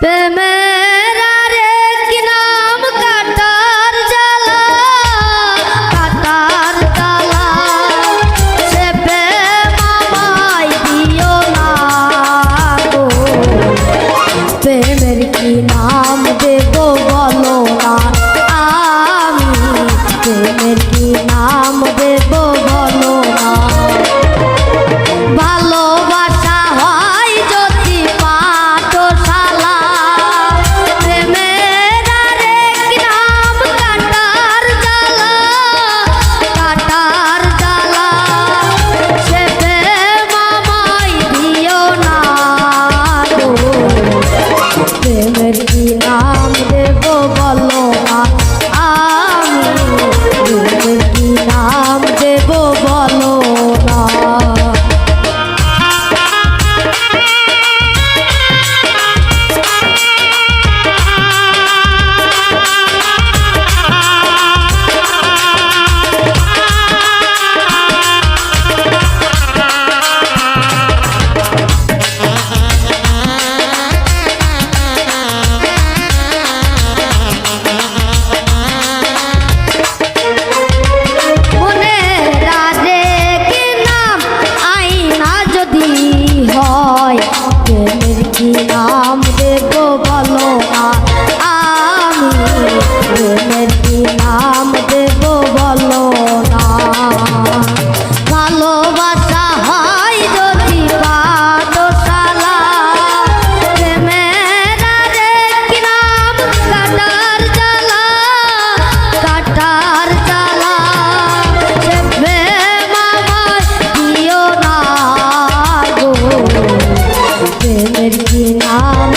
প্রেমের আরেক নাম কাটার জ্বালা, কাটার জ্বালা। সে প্রেম আমায় দিও না গো, প্রেমের কি নাম দেব বলো না, আমি প্রেমের কি নাম দেব বলো না। ভালোবাসা হয় যদি পাঠশালা, প্রেমের আরেক নাম কাটার জ্বালা, কাটার জ্বালা। সে প্রেম আমায় দিও না গো, প্রেমের কি নাম দেব বলো না, আমি প্রেমের কি নাম দেব বলো না। প্রেমের কি নাম দেব বলো না, আমি প্রেমের কি নাম দেব বলো না। ভালোবাসা হয় যদি পাঠশালা, প্রেমের আরেক নাম কাটার জ্বালা, কাটার জ্বালা। সে প্রেম আমায় দিও না গো, প্রেমের কি নাম